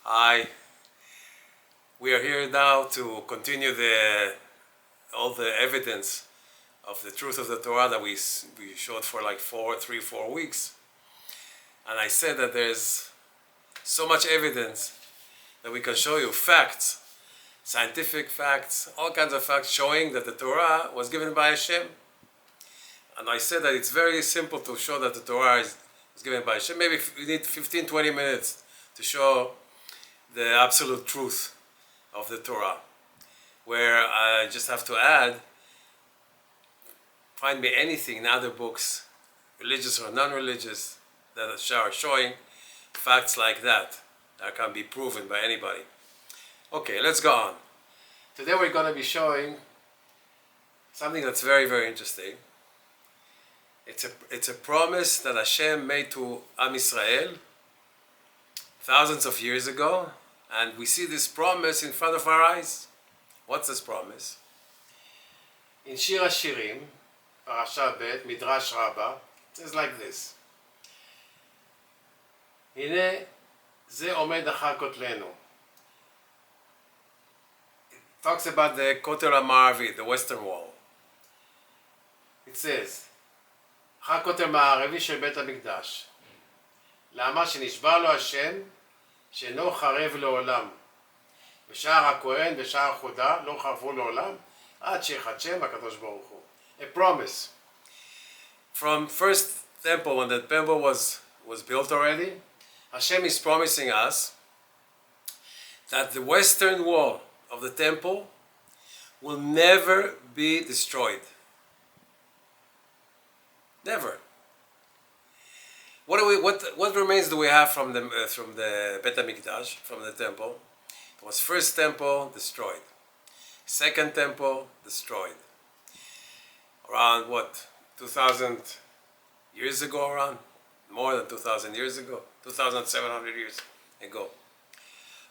Hi, we are here now to continue all the evidence of the truth of the Torah that we showed for like 4 weeks. And I said that there's so much evidence that we can show you, facts, scientific facts, all kinds of facts showing that the Torah was given by Hashem. And I said that it's very simple to show that the Torah is given by Hashem. Maybe we need 15-20 minutes to show the absolute truth of the Torah, where I just have to add, find me anything in other books, religious or non-religious, that are showing facts like that can be proven by anybody. Okay, let's go on. Today we're going to be showing something that's very, very interesting. It's a promise that Hashem made to Am Israel thousands of years ago, and we see this promise in front of our eyes. What's this promise? In Shir HaShirim, Parasha Bet, Midrash Rabbah, it says like this: הנה זה עומד אחר כותלנו. It talks about the Kotel Paradox, the Western Wall. It says, אחר כותל מערבי של בית המקדש. למה שנשבע לו השם שאינו חרב לעולם. ושער הכהן ושער החודה לא חרבו לעולם עד שיחדשם הקדוש ברוך הוא. A promise. From first temple, when the temple was built already, Hashem is promising us that the western wall of the temple will never be destroyed. Never. What remains do we have from the Bet HaMikdash, from the temple? It was first temple destroyed, second temple destroyed. Around what, 2,000 years ago? Around more than 2,000 years ago, 2,700 years ago.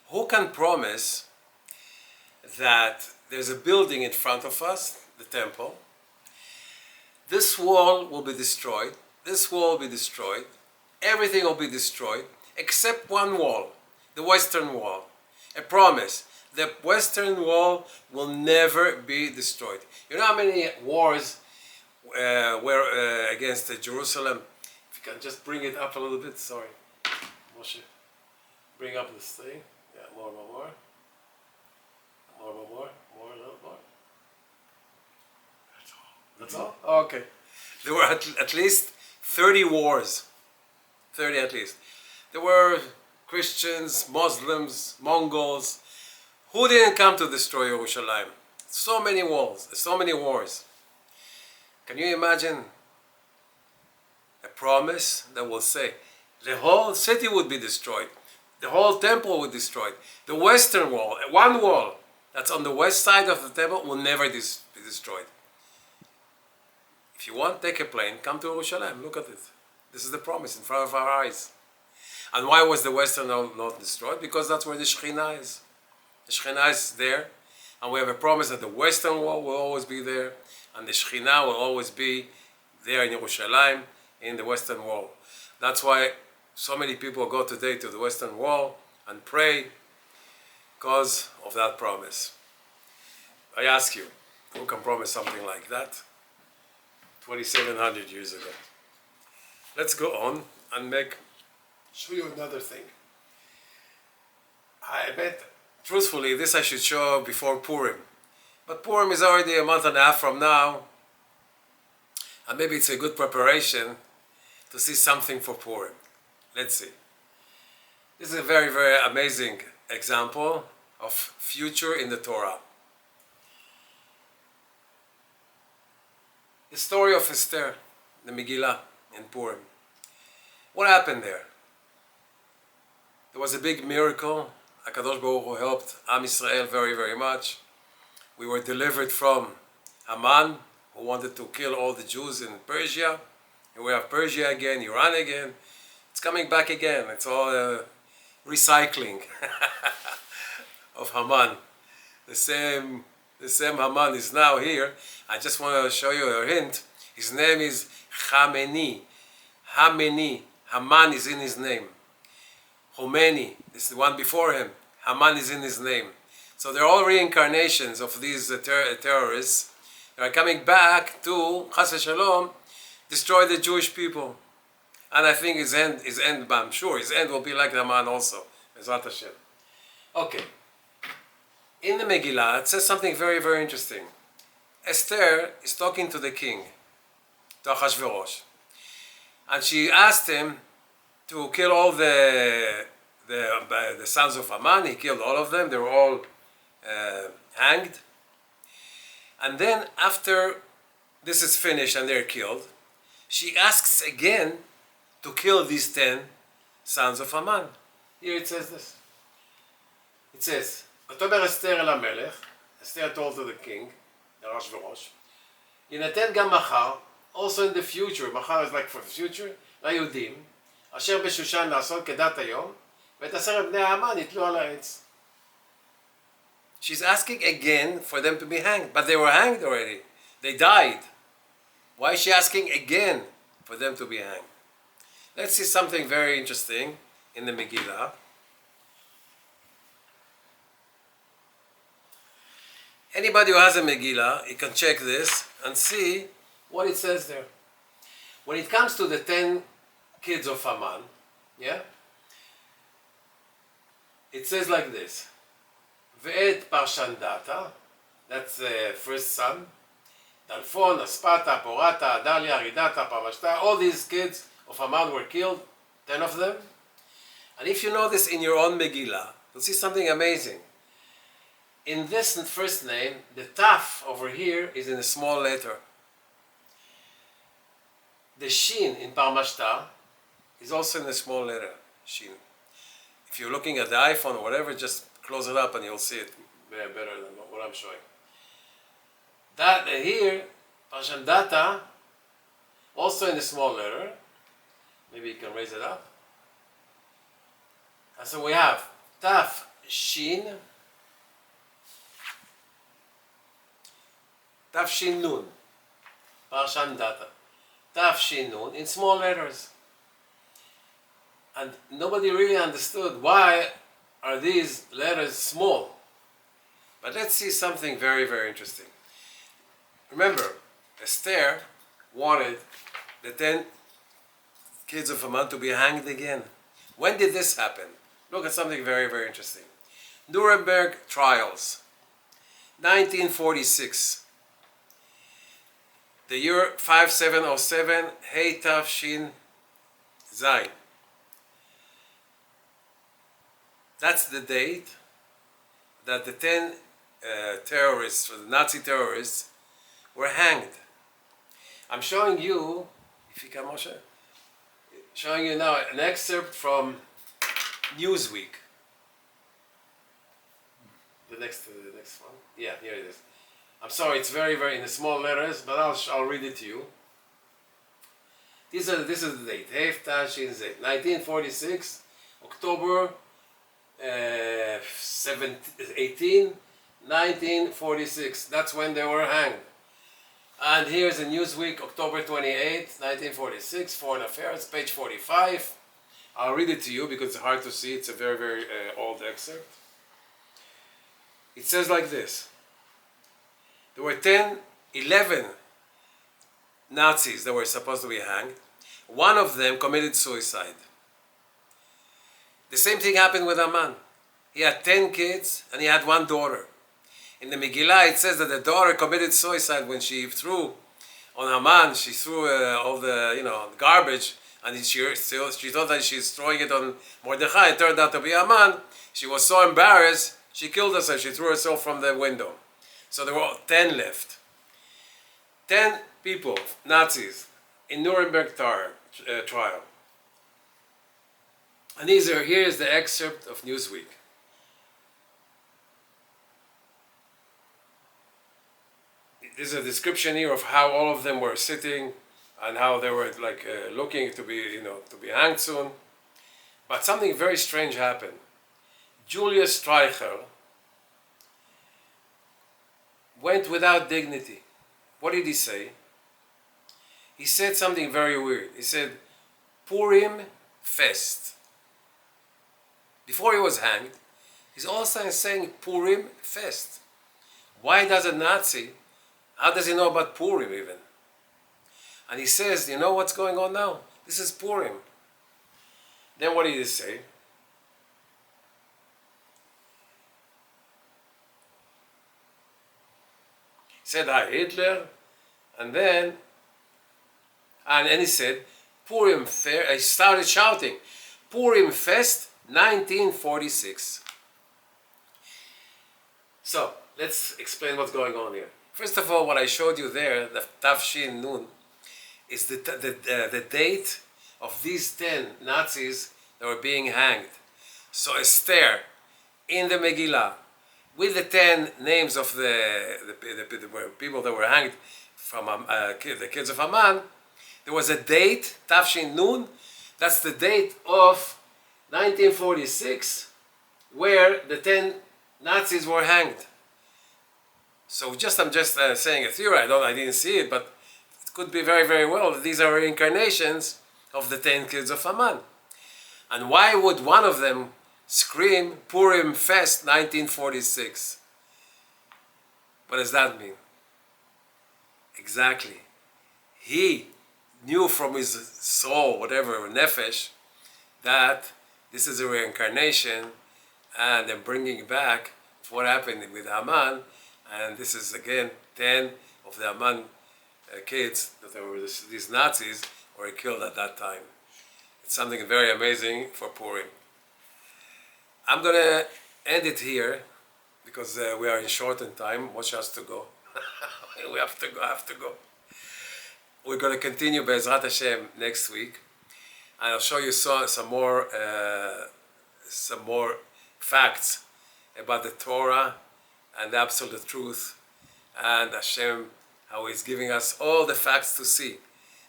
Who can promise that there's a building in front of us, the temple? This wall will be destroyed. This wall will be destroyed. Everything will be destroyed except one wall, the western wall. A promise. The western wall will never be destroyed. You know how many wars were against Jerusalem? If you can just bring it up a little bit. Sorry, Moshe. Bring up this thing. Yeah, more, a little more. That's all? Oh, okay. There were at least 30 wars. 30 at least. There were Christians, Muslims, Mongols. Who didn't come to destroy Jerusalem? So many walls, so many wars. Can you imagine a promise that will say the whole city would be destroyed, the whole temple would be destroyed, the western wall, one wall that's on the west side of the temple will never be destroyed. If you want, take a plane, come to Jerusalem, look at it. This is the promise in front of our eyes. And why was the western wall not destroyed? Because that's where the Shechinah is. The Shechinah is there, and we have a promise that the western wall will always be there, and the Shechinah will always be there in Jerusalem, in the western wall. That's why so many people go today to the western wall and pray, because of that promise. I ask you, who can promise something like that 2,700 years ago? Let's go on and show you another thing. I bet, truthfully, this I should show before Purim. But Purim is already a month and a half from now, and maybe it's a good preparation to see something for Purim. Let's see. This is a very, very amazing example of future in the Torah. The story of Esther, the Megillah in Purim. What happened there? There was a big miracle. HaKadosh Baruch Hu helped Am Israel very, very much. We were delivered from Haman, who wanted to kill all the Jews in Persia. And we have Persia again, Iran again. It's coming back again. It's all recycling of Haman. The same Haman is now here. I just want to show you a hint. His name is Haman is in his name. Khomeini is the one before him. Haman is in his name. So they're all reincarnations of these terrorists. They are coming back to, Chas v'Shalom, destroy the Jewish people. And I think his end, I'm sure his end will be like Haman also. Bezrat Hashem. Okay. In the Megillah, it says something very, very interesting. Esther is talking to the king, to Achashverosh. And she asked him to kill all the sons of Haman. He killed all of them. They were all hanged. And then after this is finished and they're killed, she asks again to kill these 10 sons of Haman. Here it says this. It says, "V'tomer Esther el HaMelech," Esther told to the king, Achashverosh, "Yinaten gam machar," also in the future, machar is like for the future, ליהודים, אשר בשושן לעשות כדת היום, ואת 10 בני האמן יתלו על העץ. She's asking again for them to be hanged, but they were hanged already. They died. Why is she asking again for them to be hanged? Let's see something very interesting in the Megillah. Anybody who has a Megillah, you can check this and see what it says there. When it comes to the 10 kids of Haman, yeah, it says like this. Ve'et Parshandata, that's the first son. Dalphon, Aspata, Porata, Adalia, Ridata, Parmashta, all these kids of Haman were killed, 10 of them. And if you know this in your own Megillah, you'll see something amazing. In this first name, the Taf over here is in a small letter. The Shin in Parmashta is also in a small letter, Shin. If you're looking at the iPhone or whatever, just close it up and you'll see it better than what I'm showing. That here, Parshandata, also in a small letter. Maybe you can raise it up. And so we have Taf Shin, Taf Shin Nun, Parshandata, Taf Shin Nun in small letters. And nobody really understood why are these letters small. But let's see something very, very interesting. Remember, Esther wanted the 10 kids of Haman to be hanged again. When did this happen? Look at something very, very interesting. Nuremberg trials, 1946. The year 5707, Hey Tav Shin Zayin. That's the date that the 10 terrorists, or the Nazi terrorists, were hanged. I'm showing you, if you can, Moshe, showing you now an excerpt from Newsweek. The next one. Yeah, here it is. I'm sorry, it's very, very in the small letters, but I'll read it to you. This is the date. Hef Tashin Zet, 1946, October 18, 1946. That's when they were hanged. And here's a Newsweek, October 28, 1946, Foreign Affairs, page 45. I'll read it to you because it's hard to see. It's a very, very old excerpt. It says like this. There were 11 Nazis that were supposed to be hanged. One of them committed suicide. The same thing happened with Haman. He had 10 kids and he had one daughter. In the Megillah it says that the daughter committed suicide when she threw on Haman, she threw all the garbage, and she thought that she's throwing it on Mordechai. It turned out to be Haman. She was so embarrassed, she killed herself. She threw herself from the window. So there were 10 left. 10 people, Nazis, in Nuremberg trial. And here is the excerpt of Newsweek. There's a description here of how all of them were sitting and how they were looking to be hanged soon. But something very strange happened. Julius Streicher went without dignity. What did he say? He said something very weird. He said, Purim Fest. before he was hanged, he's also saying Purim Fest. Why does a Nazi, how does he know about Purim even? And he says, you know what's going on now? This is Purim. Then what did he say? He said, Hi Hitler, and then, and he said, Purim Fest, he started shouting, Purim Fest 1946. So, let's explain what's going on here. First of all, what I showed you there, the Tafshin Nun, is the date of these 10 Nazis that were being hanged. So Esther, in the Megillah, with the 10 names of the people that were hanged from the kids of Haman, there was a date, Tafshin Nun, that's the date of 1946, where the 10 Nazis were hanged. So I'm just saying a theory, I didn't see it, but it could be very, very well that these are reincarnations of the 10 kids of Haman. And why would one of them scream Purim Fest 1946? What does that mean? Exactly. He knew from his soul, whatever, nefesh, that this is a reincarnation, and they're bringing back what happened with Haman, and this is again 10 of the Haman kids that were these Nazis were killed at that time. It's something very amazing for Purim. I'm gonna end it here because we are in short in time. Watch us to go. We have to go. We're gonna continue Be'ezrat Hashem next week, and I'll show you some more facts about the Torah and the absolute truth, and Hashem, how He's giving us all the facts to see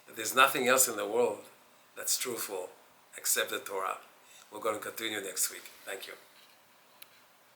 that there's nothing else in the world that's truthful except the Torah. We're going to continue next week. Thank you.